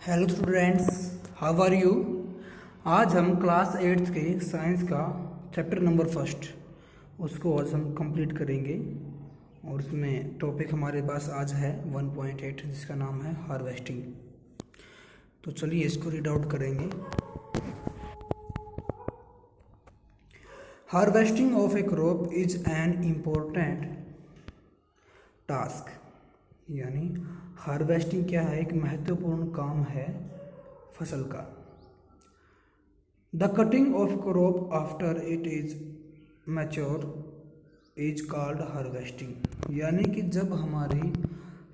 Hello students, how are you. आज हम class 8th के साइंस का चैप्टर नंबर फर्स्ट उसको आज हम कंप्लीट करेंगे और उसमें टॉपिक हमारे पास आज है 1.8 जिसका नाम है हार्वेस्टिंग। तो चलिए इसको रीड आउट करेंगे। Harvesting of A crop is an important task, यानी हार्वेस्टिंग क्या है, एक महत्वपूर्ण काम है फसल का। The cutting of crop after it is mature is called harvesting, यानी कि जब हमारी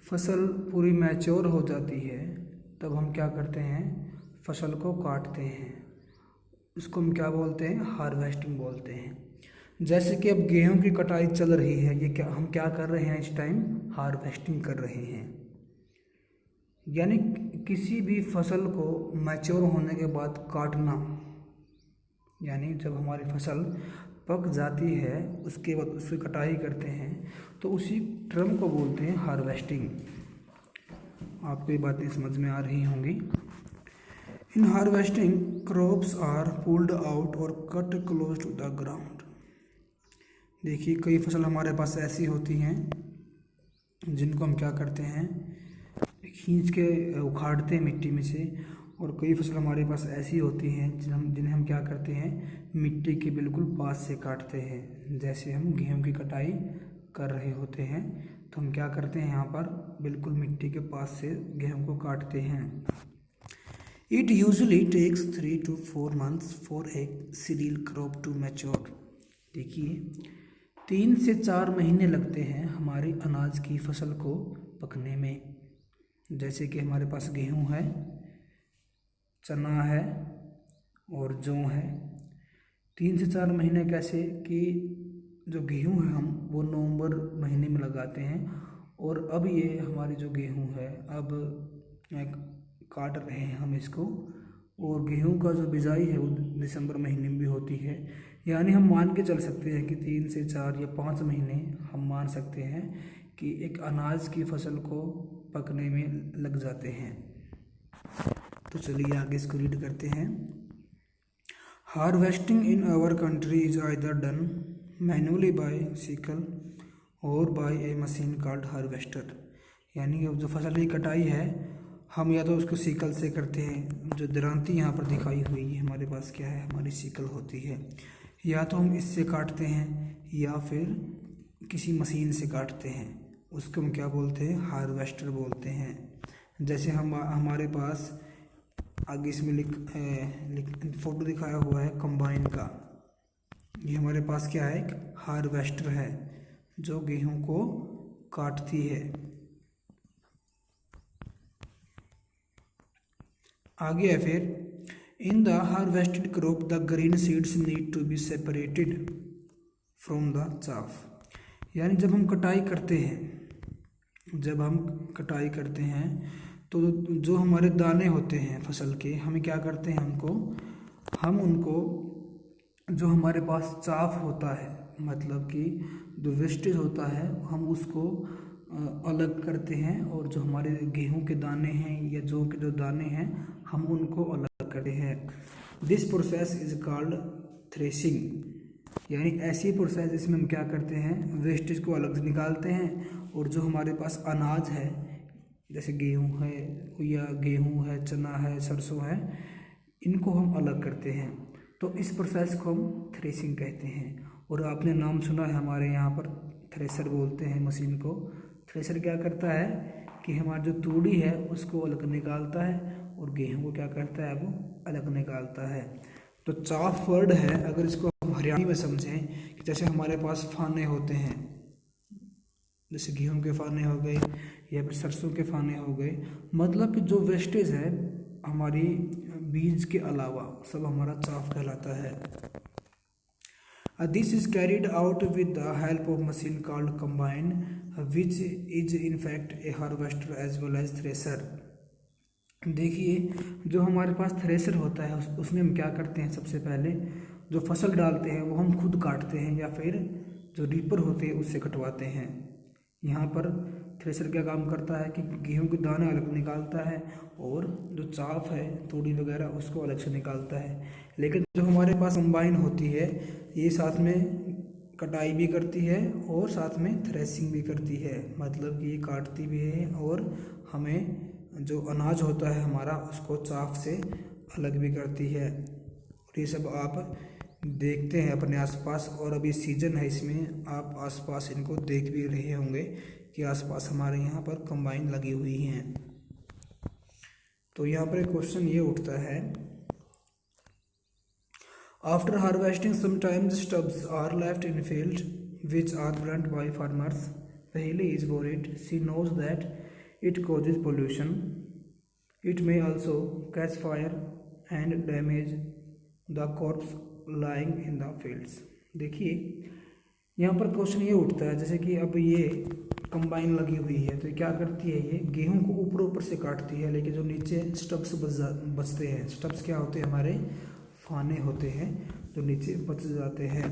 फसल पूरी मैच्योर हो जाती है तब हम क्या करते हैं, फसल को काटते हैं। उसको हम क्या बोलते हैं, हार्वेस्टिंग बोलते हैं। जैसे कि अब गेहूं की कटाई चल रही है, ये क्या हम क्या कर रहे हैं, इस टाइम हार्वेस्टिंग कर रहे हैं। यानी किसी भी फसल को मैच्योर होने के बाद काटना, यानी जब हमारी फसल पक जाती है उसके बाद उसकी कटाई करते हैं तो उसी टर्म को बोलते हैं हार्वेस्टिंग। आपको ये बातें समझ में आ रही होंगी। In harvesting crops are pulled out और cut close to the ground. देखिए, कई फसल हमारे पास ऐसी होती हैं जिनको हम क्या करते हैं, खींच के उखाड़ते हैं मिट्टी में से, और कई फसल हमारे पास ऐसी होती हैं जिन्हें हम क्या करते हैं, मिट्टी के बिल्कुल पास से काटते हैं। जैसे हम गेहूं की कटाई कर रहे होते हैं तो हम क्या करते हैं, यहाँ पर बिल्कुल मिट्टी के पास से गेहूं को काटते हैं। It usually takes 3 to 4 months for a cereal crop to mature. देखिए, 3 से 4 महीने लगते हैं हमारी अनाज की फसल को पकने में। जैसे कि हमारे पास गेहूं है, चना है और जौ है। 3 से 4 महीने कैसे कि जो गेहूं है हम वो नवंबर महीने में लगाते हैं, और अब ये हमारी जो गेहूं है अब काट रहे हैं हम इसको, और गेहूं का जो बिजाई है वो दिसंबर महीने में भी होती है। यानी हम मान के चल सकते हैं कि 3 से 4 या 5 महीने हम मान सकते हैं कि एक अनाज की फसल को पकने में लग जाते हैं। तो चलिए आगे इसको रीड करते हैं। Harvesting in our country is either done manually by sickle और by a machine called harvester. यानी जो फसल की कटाई है हम या तो उसको सिकल से करते हैं, जो दरांती यहाँ पर दिखाई हुई है हमारे पास क्या है, हमारी सिकल होती है, या तो हम इससे काटते हैं या फिर किसी मशीन से काटते हैं। उसको हम क्या बोलते हैं, हार्वेस्टर बोलते हैं। जैसे हम हमारे पास आगे इसमें फोटो दिखाया हुआ है कंबाइन का। ये हमारे पास क्या है, एक हार्वेस्टर है जो गेहूं को काटती है। आगे है फिर, in the harvested crop the grain seeds need to be separated from the chaff. यानी जब हम कटाई करते हैं तो जो हमारे दाने होते हैं फसल के, हमें क्या करते हैं, हम उनको जो हमारे पास चाफ होता है, मतलब कि जो वेस्टेज होता है, हम उसको अलग करते हैं, और जो हमारे गेहूं के दाने हैं या जौ के जो दाने हैं हम उनको अलग करते हैं। This process is called threshing. यानी ऐसी प्रोसेस जिसमें हम क्या करते हैं, वेस्टेज को अलग से निकालते हैं, और जो हमारे पास अनाज है जैसे गेहूं है, चना है, सरसों है, इनको हम अलग करते हैं। तो इस प्रोसेस को हम थ्रेशिंग कहते हैं। और आपने नाम सुना है, हमारे यहाँ पर थ्रेशर बोलते हैं मशीन को। थ्रेशर क्या करता है कि हमारी जो तूड़ी है उसको अलग निकालता है, और गेहूं को क्या करता है, वो अलग निकालता है। तो चाफ वर्ड है, अगर इसको हम हरियाणी में समझें कि जैसे हमारे पास फाने होते हैं, जैसे गेहूं के फाने हो गए या फिर सरसों के फाने हो गए, मतलब कि जो वेस्टेज है हमारी बीज के अलावा सब हमारा चाफ कहलाता है। This is carried out with the help of machine called combine which is in fact a harvester as well as thresher. देखिए, जो हमारे पास थ्रेशर होता है उसमें हम क्या करते हैं, सबसे पहले जो फसल डालते हैं वो हम खुद काटते हैं, या फिर जो रीपर होते हैं उससे कटवाते हैं। यहाँ पर थ्रेशर क्या काम करता है कि गेहूं के दाने अलग निकालता है और जो चाफ है तूड़ी वगैरह उसको अलग से निकालता है। लेकिन जो हमारे पास कंबाइन होती है ये साथ में कटाई भी करती है और साथ में थ्रेसिंग भी करती है, मतलब कि ये काटती भी है और हमें जो अनाज होता है हमारा उसको चाफ से अलग भी करती है। और ये सब आप देखते हैं अपने आसपास, और अभी सीजन है इसमें आप आसपास इनको देख भी रहे होंगे कि आसपास हमारे यहाँ पर कंबाइन लगी हुई हैं। तो यहाँ पर एक क्वेश्चन ये उठता है, after harvesting sometimes stubs are left in field which are burnt by farmers, the hilly is worried, she knows that it causes pollution, it may also catch fire and damage the crops lying in the fields। देखिए यहाँ पर question ये उठता है, जैसे कि अब ये कंबाइन लगी हुई है तो क्या करती है, ये गेहूं को ऊपर ऊपर से काटती है, लेकिन जो नीचे स्टब्स बचते हैं, स्टब्स क्या होते हैं, हमारे फाने होते हैं जो नीचे बच जाते हैं,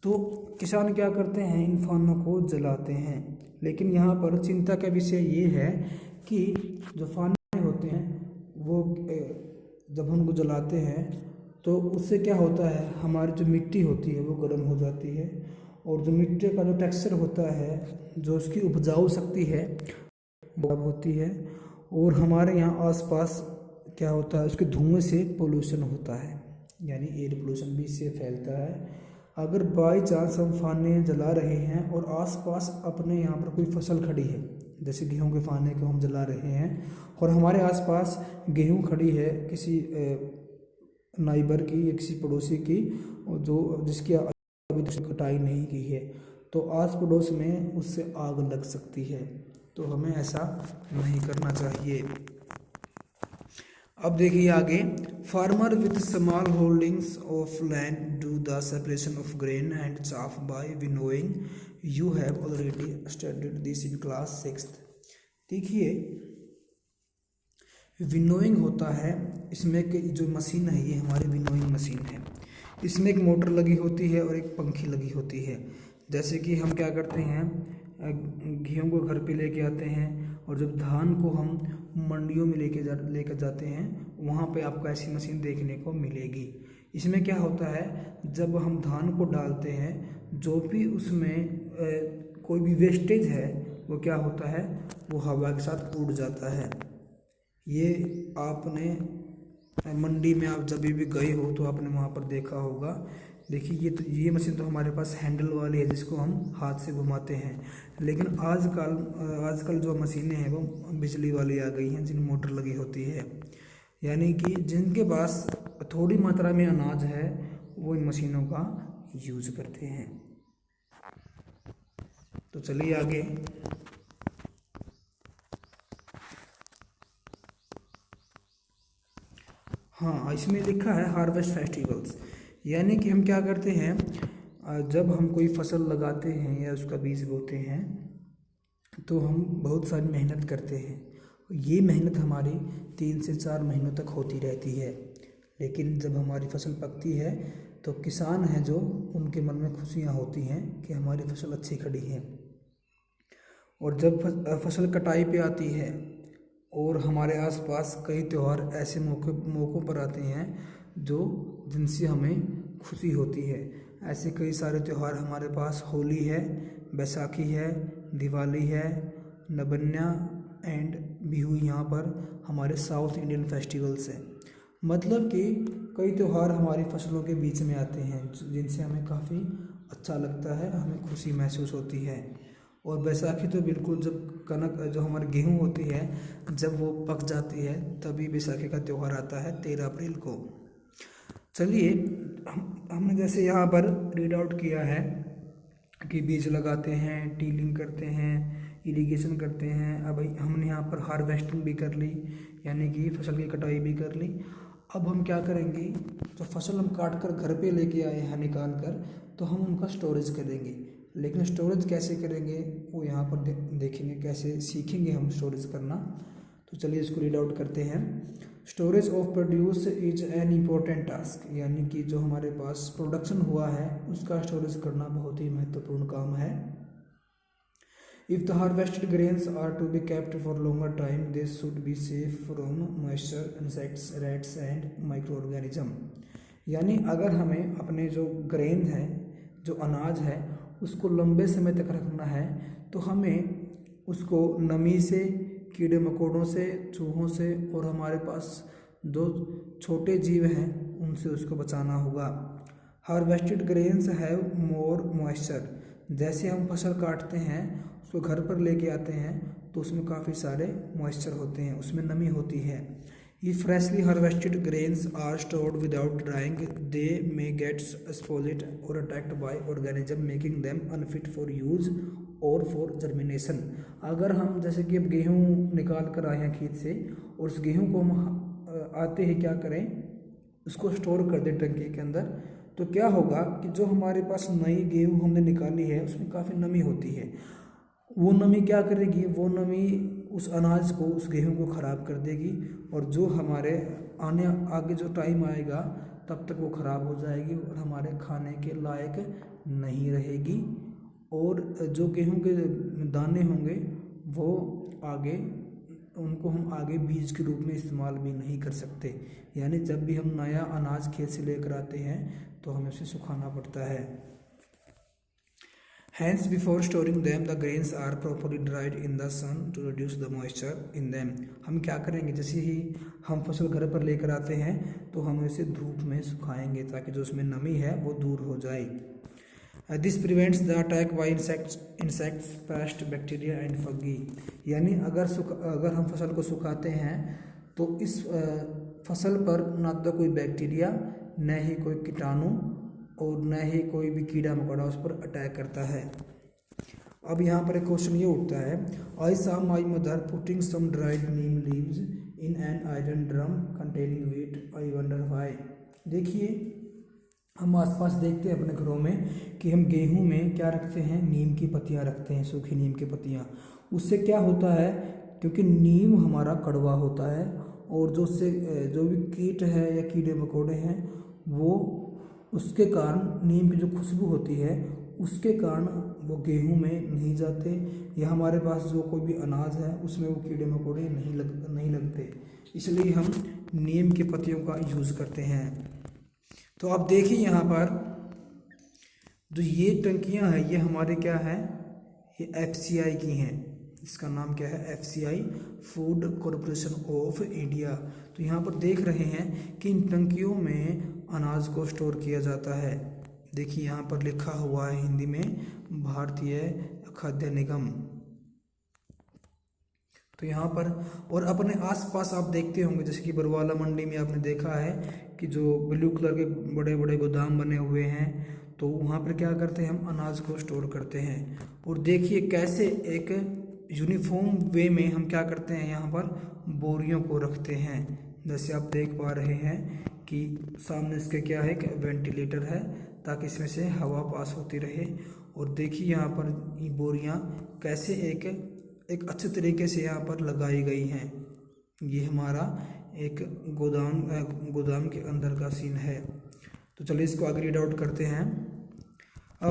तो किसान क्या करते हैं, इन फानों को जलाते हैं। लेकिन यहाँ पर चिंता का विषय ये है कि जो फाने होते हैं वो जब उनको जलाते हैं तो उससे क्या होता है, हमारी जो मिट्टी होती है वो गर्म हो जाती है, और जो मिट्टी का जो टेक्सचर होता है, जो उसकी उपजाऊ शक्ति है वो होती है, और हमारे यहाँ आसपास क्या होता है, उसके धुएं से पोल्यूशन होता है, यानी एयर पोल्यूशन भी इससे फैलता है। अगर बाई चांस हम फाने जला रहे हैं और आसपास अपने यहाँ पर कोई फसल खड़ी है, जैसे गेहूं के फाने को हम जला रहे हैं और हमारे आसपास गेहूं खड़ी है किसी नाइबर की या किसी पड़ोसी की, जो जिसकी अभी तक कटाई नहीं की है, तो आस पड़ोस में उससे आग लग सकती है, तो हमें ऐसा नहीं करना चाहिए। अब देखिए आगे, farmer with small holdings of land do the separation of grain and chaff by winnowing, you have already studied this in class 6th। देखिए विनोइंग होता है, इसमें जो मशीन है ये हमारी विनोइंग मशीन है, इसमें एक मोटर लगी होती है और एक पंखी लगी होती है। जैसे कि हम क्या करते हैं, गेहूं को घर पे लेके आते हैं और जब धान को हम मंडियों में लेकर जाते हैं वहाँ पे आपको ऐसी मशीन देखने को मिलेगी। इसमें क्या होता है, जब हम धान को डालते हैं जो भी उसमें कोई भी वेस्टेज है वो क्या होता है, वो हवा के साथ उड़ जाता है। ये आपने मंडी में आप जब भी गए हो तो आपने वहाँ पर देखा होगा। देखिए ये मशीन तो हमारे पास हैंडल वाली है जिसको हम हाथ से घुमाते हैं, लेकिन आजकल जो मशीनें हैं वो बिजली वाली आ गई हैं जिनमें मोटर लगी होती है, यानी कि जिनके पास थोड़ी मात्रा में अनाज है वो इन मशीनों का यूज करते हैं। तो चलिए आगे, हाँ इसमें लिखा है हार्वेस्ट फेस्टिवल्स, यानी कि हम क्या करते हैं, जब हम कोई फसल लगाते हैं या उसका बीज बोते हैं तो हम बहुत सारी मेहनत करते हैं, ये मेहनत हमारी 3 से 4 महीनों तक होती रहती है। लेकिन जब हमारी फसल पकती है तो किसान हैं जो, उनके मन में खुशियाँ होती हैं कि हमारी फसल अच्छी खड़ी है। और जब फसल कटाई पे आती है और हमारे आसपास कई त्यौहार ऐसे मौक़ों पर आते हैं जो जिनसे हमें खुशी होती है। ऐसे कई सारे त्यौहार हमारे पास होली है, बैसाखी है, दिवाली है, नबन्या एंड बिहू, यहाँ पर हमारे साउथ इंडियन फेस्टिवल्स हैं। मतलब कि कई त्यौहार हमारी फसलों के बीच में आते हैं जिनसे हमें काफ़ी अच्छा लगता है, हमें खुशी महसूस होती है। और बैसाखी तो बिल्कुल जब कनक जो हमारी गेहूँ होती है जब वो पक जाती है तभी बैसाखी का त्यौहार आता है 13 अप्रैल को। चलिए हमने जैसे यहाँ पर रीड आउट किया है कि बीज लगाते हैं, टीलिंग करते हैं, इरिगेशन करते हैं। अब हमने यहाँ पर हार्वेस्टिंग भी कर ली, यानी कि फसल की कटाई भी कर ली। अब हम क्या करेंगे, जो फसल हम काट कर घर पे लेके आए हैं निकाल कर, तो हम उनका स्टोरेज करेंगे। लेकिन स्टोरेज कैसे करेंगे वो यहाँ पर देखेंगे, कैसे सीखेंगे हम स्टोरेज करना। तो चलिए इसको रीड आउट करते हैं। Storage of produce is an important task, यानी कि जो हमारे पास प्रोडक्शन हुआ है उसका स्टोरेज करना बहुत ही महत्वपूर्ण काम है। If the harvested grains are to be kept for longer time, they should be safe from moisture, insects, rats and microorganism. यानी अगर हमें अपने जो ग्रेन है, जो अनाज है, उसको लंबे समय तक रखना है तो हमें उसको नमी से, कीड़े मकोड़ों से, चूहों से और हमारे पास जो छोटे जीव हैं उनसे उसको बचाना होगा। Harvested grains have more moisture. जैसे हम फसल काटते हैं, उसको घर पर लेके आते हैं तो उसमें काफ़ी सारे मॉइस्चर होते हैं, उसमें नमी होती है। ये freshly harvested grains are stored without drying, they may get spoiled और attacked by organism making them unfit for use और फॉर जर्मिनेशन। अगर हम जैसे कि अब गेहूँ निकाल कर आए हैं खेत से और उस गेहूँ को हम आते ही क्या करें, उसको स्टोर कर दें टंकी के अंदर, तो क्या होगा कि जो हमारे पास नई गेहूँ हमने निकाली है उसमें काफ़ी नमी होती है। वो नमी क्या करेगी, वो नमी उस अनाज को, उस गेहूं को ख़राब कर देगी और जो हमारे आगे जो टाइम आएगा तब तक वो ख़राब हो जाएगी और हमारे खाने के लायक नहीं रहेगी। और जो गेहूं के दाने होंगे वो आगे, उनको हम आगे बीज के रूप में इस्तेमाल भी नहीं कर सकते। यानी जब भी हम नया अनाज खेत से लेकर आते हैं तो हमें उसे सुखाना पड़ता है। Hence, before storing them, the grains are properly dried in the sun to reduce the moisture in them. हम क्या करेंगे, जैसे ही हम फसल घर पर लेकर आते हैं तो हम इसे धूप में सुखाएंगे ताकि जो उसमें नमी है वो दूर हो जाए। This prevents the attack by insects, pest, bacteria and fungi. यानी अगर हम फसल को सुखाते हैं तो इस फसल पर ना तो कोई बैक्टीरिया, न ही कोई कीटाणु और न ही कोई भी कीड़ा मकोड़ा उस पर अटैक करता है। अब यहाँ पर एक क्वेश्चन ये उठता है, आई saw my mother putting some dried neem leaves in an iron drum containing wheat, I wonder why. देखिए, हम आसपास देखते हैं अपने घरों में कि हम गेहूं में क्या रखते हैं, नीम की पत्तियां रखते हैं, सूखी नीम की पत्तियां। उससे क्या होता है, क्योंकि नीम हमारा कड़वा होता है और जो भी कीट है या कीड़े मकोड़े हैं वो उसके कारण, नीम की जो खुशबू होती है उसके कारण वो गेहूं में नहीं जाते, या हमारे पास जो कोई भी अनाज है उसमें वो कीड़े मकोड़े नहीं लगते। इसलिए हम नीम की पत्तियों का यूज़ करते हैं। तो आप देखिए यहाँ पर जो ये टंकियाँ हैं ये हमारे क्या है, ये FCI की हैं। इसका नाम क्या है, FCI, food corporation of India. तो यहाँ पर देख रहे हैं कि इन टंकियों में अनाज को स्टोर किया जाता है। देखिए यहाँ पर लिखा हुआ है हिंदी में, भारतीय खाद्य निगम। तो यहाँ पर और अपने आसपास आप देखते होंगे, जैसे कि बरवाला मंडी में आपने देखा है कि जो ब्लू कलर के बड़े बड़े गोदाम बने हुए हैं, तो वहाँ पर क्या करते हैं, हम अनाज को स्टोर करते हैं। और देखिए कैसे एक यूनिफॉर्म वे में हम क्या करते हैं, यहाँ पर बोरियों को रखते हैं। जैसे आप देख पा रहे हैं कि सामने इसके क्या है, कि वेंटिलेटर है ताकि इसमें से हवा पास होती रहे। और देखिए यहाँ पर ये बोरियाँ कैसे एक अच्छे तरीके से यहाँ पर लगाई गई हैं। ये हमारा एक गोदाम के अंदर का सीन है। तो चलिए इसको आगे रीड आउट करते हैं।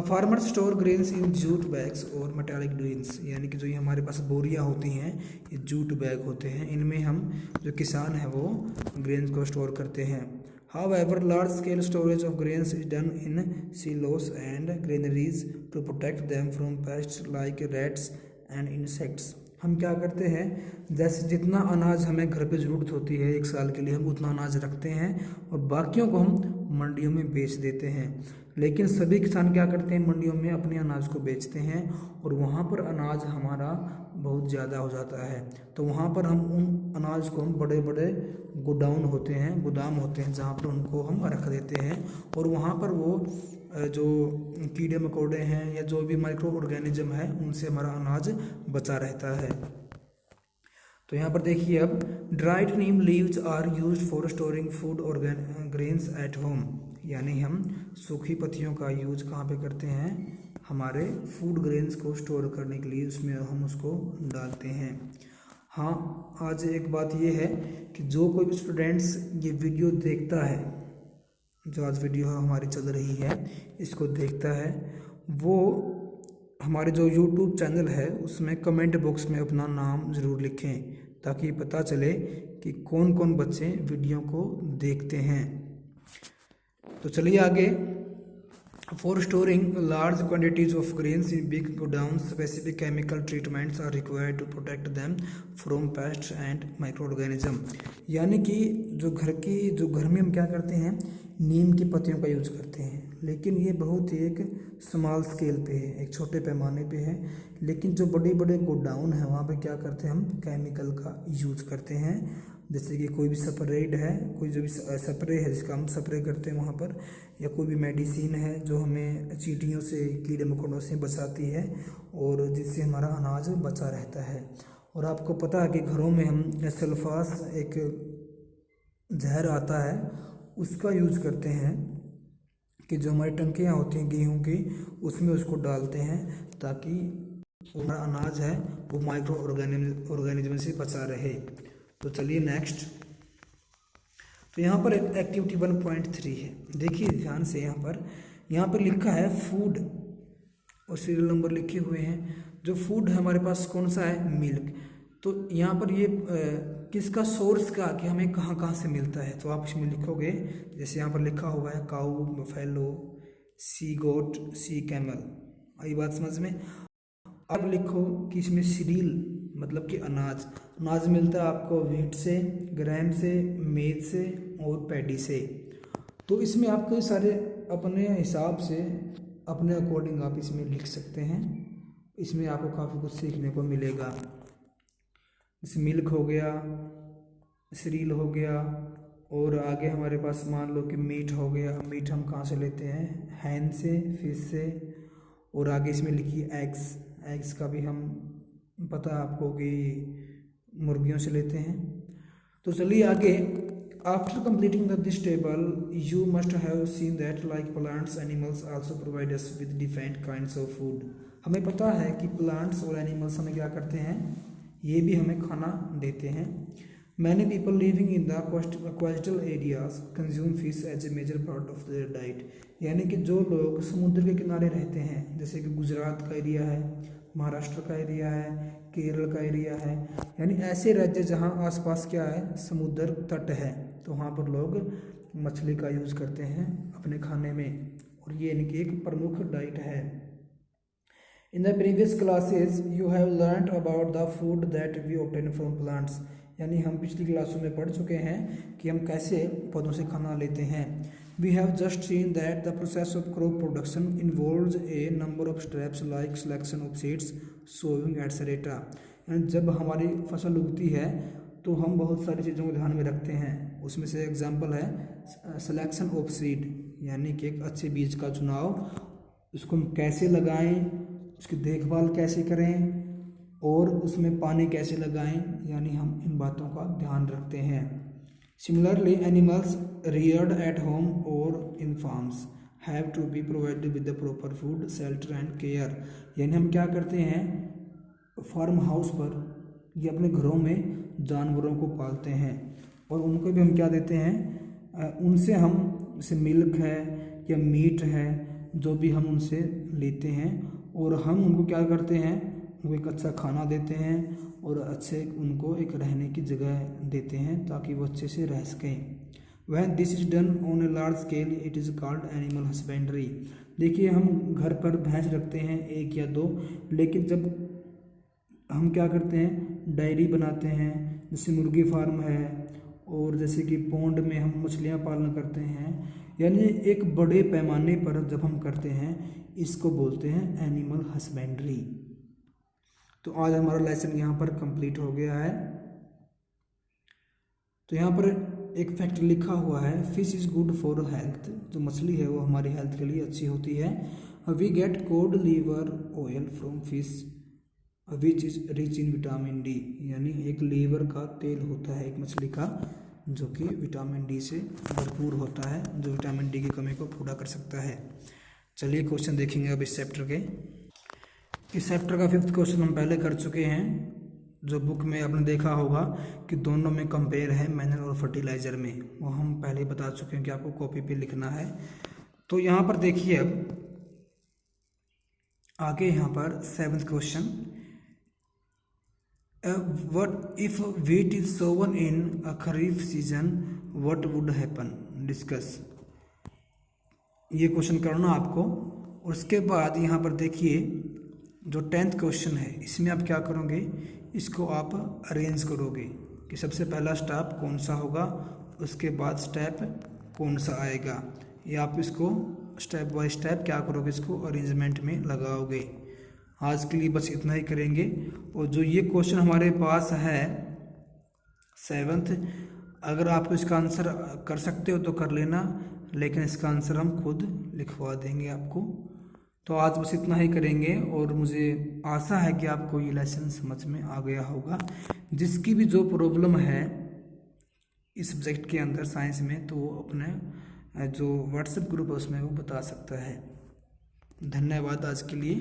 Farmers store grains in jute bags और मेटालिक ड्रेन्स, यानी कि जो ये हमारे पास बोरियां होती हैं ये जूट बैग होते हैं, इनमें हम जो किसान हैं वो ग्रेन्स को स्टोर करते हैं। However, large scale storage of grains is done in silos and granaries to protect them from pests like rats and insects. हम क्या करते हैं, जैसे जितना अनाज हमें घर पे ज़रूरत होती है एक साल के लिए, हम उतना अनाज रखते हैं और बाकियों को हम मंडियों में बेच देते हैं। लेकिन सभी किसान क्या करते हैं, मंडियों में अपने अनाज को बेचते हैं और वहाँ पर अनाज हमारा बहुत ज़्यादा हो जाता है। तो वहाँ पर हम उन अनाज को, हम बड़े बड़े गोडाउन होते हैं, गोदाम होते हैं, जहाँ पर उनको हम रख देते हैं और वहाँ पर वो जो कीड़े मकोड़े हैं या जो भी माइक्रो ऑर्गेनिज्म है उनसे हमारा अनाज बचा रहता है। तो यहाँ पर देखिए, अब dried neem leaves are used for storing food और ग्रेन्स एट होम, यानी हम सूखी पत्तियों का यूज कहाँ पे करते हैं, हमारे फूड ग्रेन्स को स्टोर करने के लिए उसमें हम उसको डालते हैं। हाँ, आज एक बात ये है कि जो कोई भी स्टूडेंट्स ये वीडियो देखता है, जो आज वीडियो हमारी चल रही है इसको देखता है, वो हमारे जो YouTube चैनल है उसमें कमेंट बॉक्स में अपना नाम ज़रूर लिखें, ताकि पता चले कि कौन कौन बच्चे वीडियो को देखते हैं। तो चलिए आगे। For storing large quantities of grains in big godown, specific chemical treatments are required to protect them from pest and microorganism. यानी कि जो घर में हम क्या करते हैं, नीम की पत्तियों का यूज करते हैं, लेकिन ये बहुत ही एक स्मॉल स्केल पे है, एक छोटे पैमाने पे है। लेकिन जो बड़े बड़े गोडाउन है वहाँ पे क्या करते हैं, हम केमिकल का यूज करते हैं। जैसे कि कोई भी स्प्रेड है, कोई जो भी स्प्रे है जिसका हम स्प्रे करते हैं वहाँ पर, या कोई भी मेडिसिन है जो हमें चींटियों से, कीड़े मकोड़ों से बचाती है और जिससे हमारा अनाज बचा रहता है। और आपको पता है कि घरों में हम सल्फास एक जहर आता है उसका यूज करते हैं, कि जो हमारी टंकियाँ होती हैं गेहूँ की, उसमें उसको डालते हैं ताकि हमारा अनाज है वो माइक्रो ऑर्गेनिज्म से बचा रहे। तो चलिए नेक्स्ट। तो यहाँ पर एक्टिविटी 1.3 है, देखिए ध्यान से। यहाँ पर लिखा है फूड और सीरियल नंबर लिखे हुए हैं। जो फूड है हमारे पास कौन सा है, मिल्क। तो यहाँ पर ये किसका सोर्स का, कि हमें कहाँ कहाँ से मिलता है, तो आप इसमें लिखोगे। जैसे यहाँ पर लिखा हुआ है काऊ, बफेलो, सी गोट, सी कैमल। आई बात समझ में। अब लिखो कि इसमें सीरियल मतलब कि अनाज मिलता है आपको व्हीट से, ग्राम से, मेज से और पैडी से। तो इसमें आप कई सारे अपने हिसाब से, अपने अकॉर्डिंग आप इसमें लिख सकते हैं। इसमें आपको काफ़ी कुछ सीखने को मिलेगा। जैसे मिल्क हो गया, सीरियल हो गया, और आगे हमारे पास मान लो कि मीट हो गया। मीट हम कहाँ से लेते हैं, हैन से, फिश से। और आगे इसमें लिखिए एग्स का भी हम पता है आपको कि मुर्गियों से लेते हैं। तो चलिए आगे। After completing this table you must have seen that like plants animals also provide us with different kinds of food. हमें पता है कि प्लांट्स और एनिमल्स हमें क्या करते हैं, ये भी हमें खाना देते हैं। Many people living in the coastal areas consume fish as a major part of their diet. यानी कि जो लोग समुद्र के किनारे रहते हैं, जैसे कि गुजरात का एरिया है, महाराष्ट्र का एरिया है, केरल का एरिया है, यानी ऐसे राज्य जहाँ आसपास क्या है, समुद्र तट है, तो वहाँ पर लोग मछली का यूज़ करते हैं अपने खाने में, और ये इनकी एक प्रमुख डाइट है। In the previous classes you have learned about the food that we obtain from plants. यानी हम पिछली क्लासों में पढ़ चुके हैं कि हम कैसे पौधों से खाना लेते हैं। We have just seen that the process of crop production involves a number of steps like selection of seeds, sowing, etc. यानी जब हमारी फसल उगती है तो हम बहुत सारी चीज़ों को ध्यान में रखते हैं। उसमें से एग्जाम्पल है सिलेक्शन ऑफ सीड, यानी कि एक अच्छे बीज का चुनाव, उसको हम कैसे लगाएं, उसकी देखभाल कैसे करें, और उसमें पानी कैसे लगाएं, यानी हम इन बातों का ध्यान रखते हैं। Similarly, animals reared at home or in farms have to be provided with the proper food, shelter and care। यानी हम क्या करते हैं, फार्म हाउस पर या अपने घरों में जानवरों को पालते हैं और उनको भी हम क्या देते हैं, उनसे हम जैसे मिल्क है या मीट है, जो भी हम उनसे लेते हैं, और हम उनको क्या करते हैं, उनको एक अच्छा खाना देते हैं और अच्छे उनको एक रहने की जगह देते हैं ताकि वो अच्छे से रह सकें। When this is done on a large scale, it is called animal husbandry। देखिए हम घर पर भैंस रखते हैं एक या दो, लेकिन जब हम क्या करते हैं, डायरी बनाते हैं, जैसे मुर्गी फार्म है, और जैसे कि पौंड में हम मछलियाँ पालन करते हैं, यानी एक बड़े पैमाने पर जब हम करते हैं, इसको बोलते हैं एनिमल हस्बेंड्री। तो आज हमारा लेसन यहाँ पर कंप्लीट हो गया है। तो यहाँ पर एक फैक्ट लिखा हुआ है, fish is good for health. जो मछली है वो हमारी हेल्थ के लिए अच्छी होती है। We get cod liver oil from fish which is rich in vitamin D. यानी एक लीवर का तेल होता है एक मछली का, जो कि विटामिन डी से भरपूर होता है, जो विटामिन डी की कमी को पूरा कर सकता है। चलिए क्वेश्चन देखेंगे अब इस चैप्टर के। इस चैप्टर का 5th क्वेश्चन हम पहले कर चुके हैं। जो बुक में आपने देखा होगा कि दोनों में कंपेयर है मैनर और फर्टिलाइज़र में, वो हम पहले ही बता चुके हैं कि आपको कॉपी पे लिखना है। तो यहाँ पर देखिए अब आगे यहाँ पर 7th question, what if wheat is sown in a kharif season, what would happen? Discuss। ये क्वेश्चन करना आपको। उसके बाद यहाँ पर देखिए जो 10th क्वेश्चन है, इसमें आप क्या करोगे, इसको आप अरेंज करोगे कि सबसे पहला स्टेप कौन सा होगा, उसके बाद स्टेप कौन सा आएगा। या आप इसको स्टेप बाय स्टेप क्या करोगे, इसको अरेंजमेंट में लगाओगे। आज के लिए बस इतना ही करेंगे। और जो ये क्वेश्चन हमारे पास है 7th, अगर आपको इसका आंसर कर सकते हो तो कर लेना, लेकिन इसका आंसर हम खुद लिखवा देंगे आपको। तो आज बस इतना ही करेंगे और मुझे आशा है कि आपको ये लेसन समझ में आ गया होगा। जिसकी भी जो प्रॉब्लम है इस सब्जेक्ट के अंदर साइंस में, तो वो अपने जो व्हाट्सएप ग्रुप है उसमें वो बता सकता है। धन्यवाद आज के लिए।